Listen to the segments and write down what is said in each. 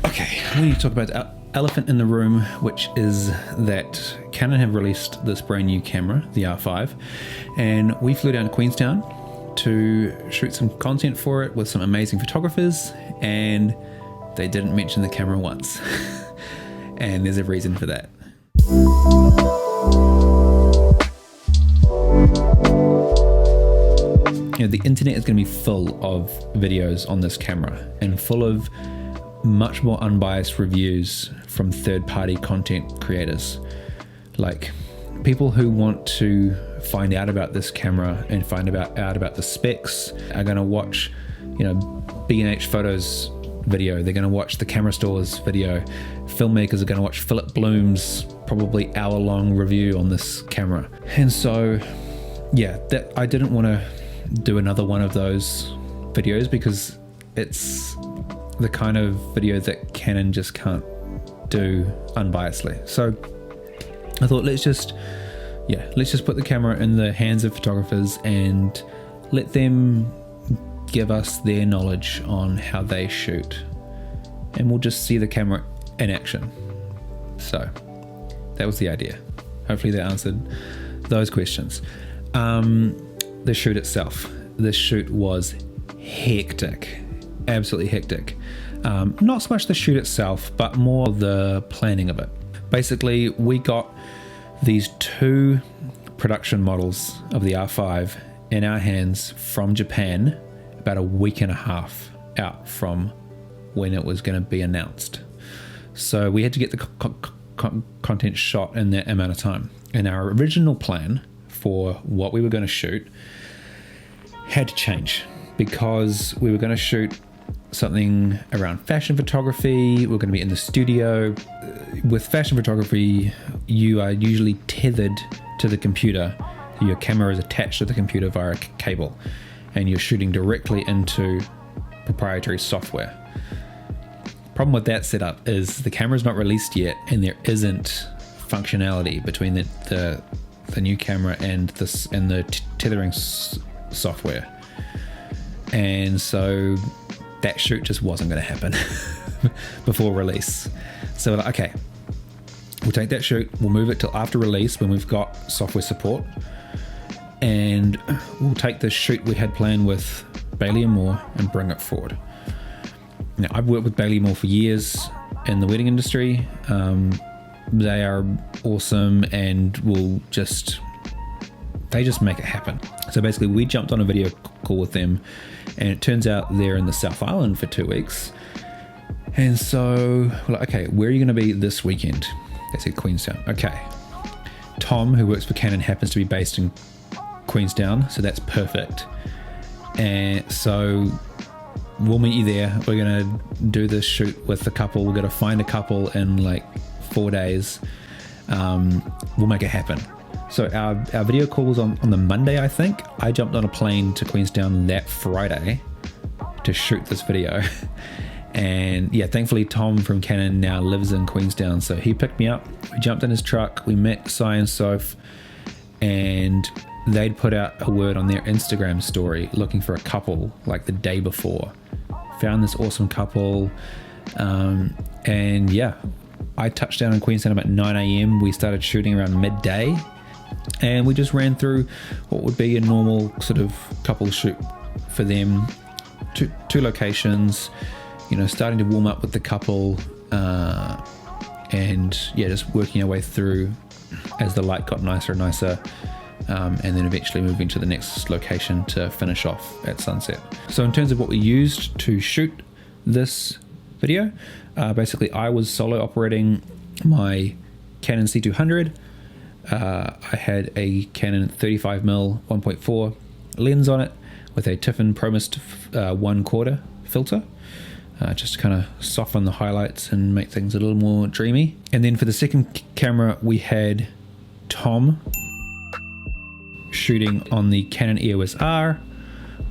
Okay, we need to talk about the elephant in the room, which is that Canon have released this brand new camera, the R5, and we flew down to Queenstown to shoot some content for it with some amazing photographers, and they didn't mention the camera once. And there's a reason for that. You know, the internet is going to be full of videos on this camera and full of much more unbiased reviews from third-party content creators. Like people who want to find out about this camera and find out about the specs are going to watch, you know, B&H Photos video. They're going to watch the Camera Store's video. Filmmakers are going to watch Philip Bloom's probably hour-long review on this camera. And so, yeah, that I didn't want to do another one of those videos because it's the kind of video that Canon just can't do unbiasedly. So I thought let's just put the camera in the hands of photographers and let them give us their knowledge on how they shoot, and we'll just see the camera in action. So that was the idea. Hopefully that answered those questions. The shoot itself. This shoot was hectic, absolutely hectic. Not so much the shoot itself, but more the planning of it. Basically, we got these two production models of the R5 in our hands from Japan about a week and a half out from when it was going to be announced. So we had to get the content shot in that amount of time. And our original plan for what we were going to shoot had to change because we were going to shoot something around fashion photography. We're going to be in the studio. With fashion photography, you are usually tethered to the computer. Your camera is attached to the computer via a cable, and you're shooting directly into proprietary software. Problem with that setup is the camera's not released yet, and there isn't functionality between the new camera and the tethering software. And so that shoot just wasn't going to happen before release. So we're like, okay, we'll take that shoot, we'll move it till after release when we've got software support, and we'll take the shoot we had planned with Bailey & Moore and bring it forward. Now, I've worked with Bailey & Moore for years in the wedding industry. They are awesome and they just make it happen. So basically we jumped on a video call with them, and it turns out they're in the South Island for 2 weeks. And so we're like, okay, where are you going to be this weekend? They said Queenstown. Okay. Tom, who works for Canon, happens to be based in Queenstown, so that's perfect. And so we'll meet you there. We're going to do this shoot with a couple. We're going to find a couple in like 4 days. We'll make it happen. So our video call was on the Monday, I think. I jumped on a plane to Queenstown that Friday to shoot this video. And yeah, thankfully Tom from Canon now lives in Queenstown, so he picked me up. We jumped in his truck, we met Sai and Soph, and they'd put out a word on their Instagram story looking for a couple like the day before. Found this awesome couple, and yeah, I touched down in Queenstown about 9 a.m. We started shooting around midday, and we just ran through what would be a normal sort of couple shoot for them. Two locations, you know, starting to warm up with the couple, and yeah, just working our way through as the light got nicer and nicer, and then eventually moving to the next location to finish off at sunset. So in terms of what we used to shoot this video, basically I was solo operating my Canon C200. I had a Canon 35mm 1.4 lens on it with a Tiffin ProMist 1/4 filter, just to kind of soften the highlights and make things a little more dreamy. And then for the second camera, we had Tom shooting on the Canon EOS R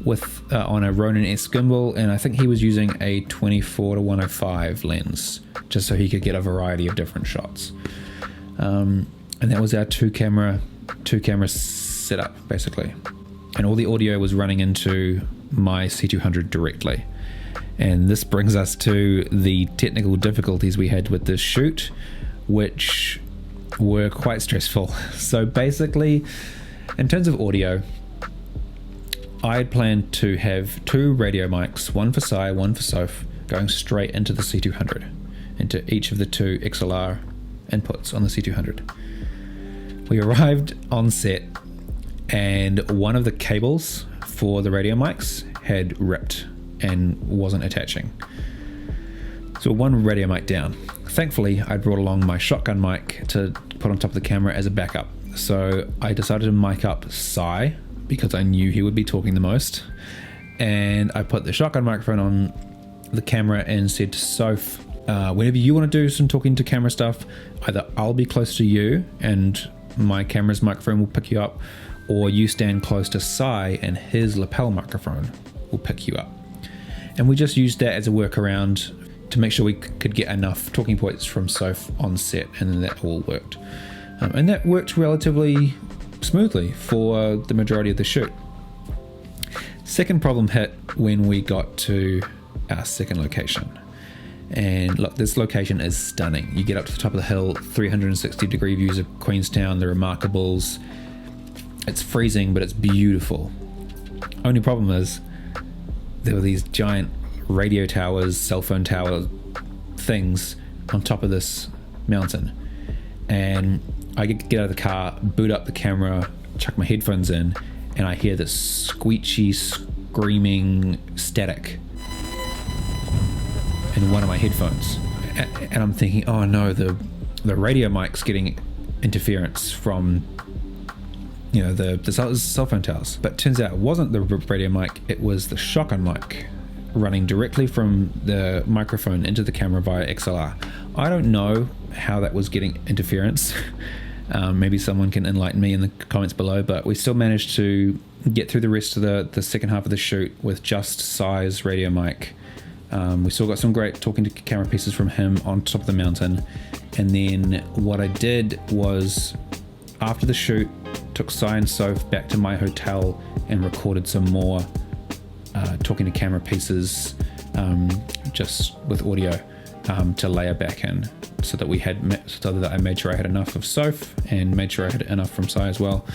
with on a Ronin S gimbal, and I think he was using a 24-105 lens just so he could get a variety of different shots. And that was our two camera setup basically, and all the audio was running into my C200 directly. And this brings us to the technical difficulties we had with this shoot, which were quite stressful. So basically, in terms of audio, I had planned to have 2 radio mics, one for Sai, one for Soph, going straight into the C200, into each of the 2 XLR inputs on the C200. We arrived on set and one of the cables for the radio mics had ripped and wasn't attaching. So one radio mic down. Thankfully, I brought along my shotgun mic to put on top of the camera as a backup. So I decided to mic up Sai because I knew he would be talking the most. And I put the shotgun microphone on the camera and said to Soph, whenever you want to do some talking to camera stuff, either I'll be close to you and my camera's microphone will pick you up, or you stand close to Sai and his lapel microphone will pick you up. And we just used that as a workaround to make sure we could get enough talking points from Soph on set, and then that all worked. And that worked relatively smoothly for the majority of the shoot. Second problem hit when we got to our second location. And look, this location is stunning. You get up to the top of the hill, 360 degree views of Queenstown, the Remarkables. It's freezing, but it's beautiful. Only problem is there were these giant radio towers, cell phone tower things on top of this mountain. And I get out of the car, boot up the camera, chuck my headphones in, and I hear this squeechy, screaming static in one of my headphones. And I'm thinking, oh no, the radio mic's getting interference from the cell phone towers. But turns out it wasn't the radio mic, it was the shotgun mic running directly from the microphone into the camera via XLR. I don't know how that was getting interference. Maybe someone can enlighten me in the comments below, but we still managed to get through the rest of the second half of the shoot with just Sai's radio mic. We still got some great talking to camera pieces from him on top of the mountain. And then what I did was, after the shoot, took Sai and Soph back to my hotel and recorded some more talking to camera pieces just with audio to layer back in, so that I made sure I had enough of Soph and made sure I had enough from Sai as well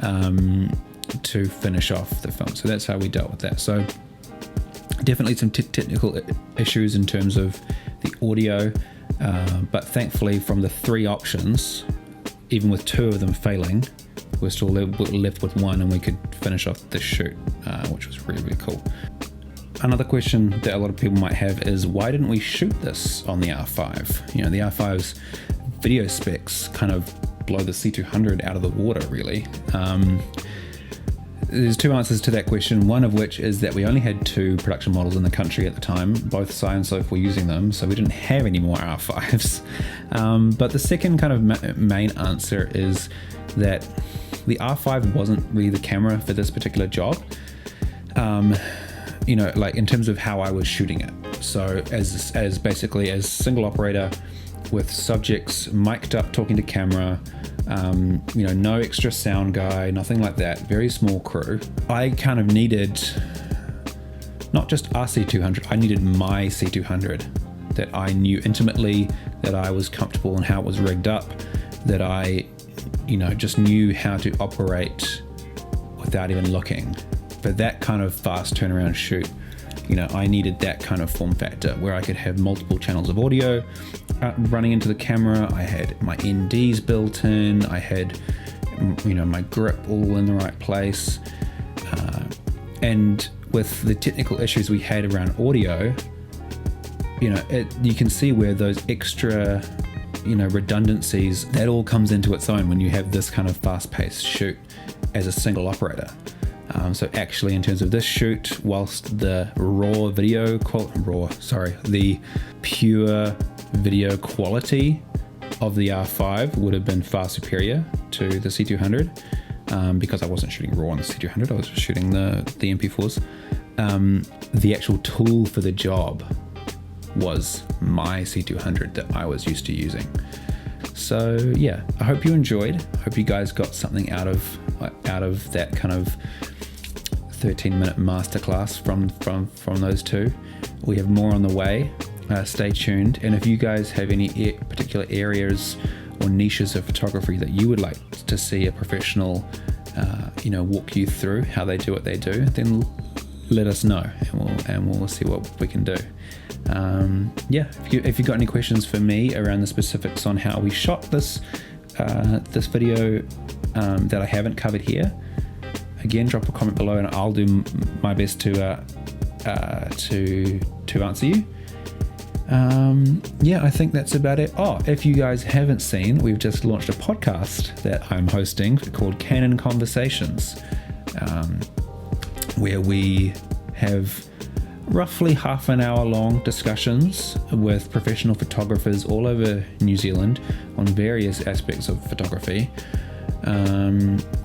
to finish off the film. So that's how we dealt with that. So definitely some technical issues in terms of the audio, but thankfully from the 3 options, even with 2 of them failing, we're still left with 1 and we could finish off the shoot, which was really, really cool. Another question that a lot of people might have is, why didn't we shoot this on the R5? The R5's video specs kind of blow the C200 out of the water, really. There's 2 answers to that question, one of which is that we only had 2 production models in the country at the time. Both Sai and Soph were using them, so we didn't have any more R5s. But the second kind of main answer is that the R5 wasn't really the camera for this particular job. Like in terms of how I was shooting it. So as basically as single operator with subjects mic'd up talking to camera, no extra sound guy, nothing like that, very small crew. I kind of needed not just our C200, I needed my C200 that I knew intimately, that I was comfortable in how it was rigged up, that I just knew how to operate without even looking. For that kind of fast turnaround shoot, I needed that kind of form factor where I could have multiple channels of audio running into the camera. I had my NDs built in, I had my grip all in the right place, and with the technical issues we had around audio, you can see where those extra redundancies, that all comes into its own when you have this kind of fast-paced shoot as a single operator. So actually, in terms of this shoot, whilst the the pure video quality of the R5 would have been far superior to the C200, because I wasn't shooting RAW on the C200, I was just shooting the MP4s. The actual tool for the job was my C200 that I was used to using. So yeah, I hope you enjoyed. I hope you guys got something out of that kind of 13-minute masterclass from those 2. We have more on the way. Stay tuned. And if you guys have any particular areas or niches of photography that you would like to see a professional walk you through how they do what they do, then let us know, and we'll see what we can do. If you've got any questions for me around the specifics on how we shot this video that I haven't covered here, again, drop a comment below and I'll do my best to answer you. I think that's about it. If you guys haven't seen, we've just launched a podcast that I'm hosting called Canon Conversations, where we have roughly half an hour long discussions with professional photographers all over New Zealand on various aspects of photography.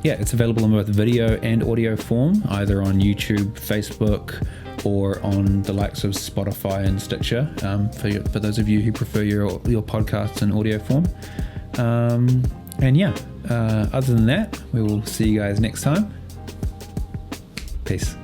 It's available in both video and audio form, either on YouTube, Facebook, or on the likes of Spotify and Stitcher, for those of you who prefer your podcasts in audio form. Other than that, we will see you guys next time. Peace.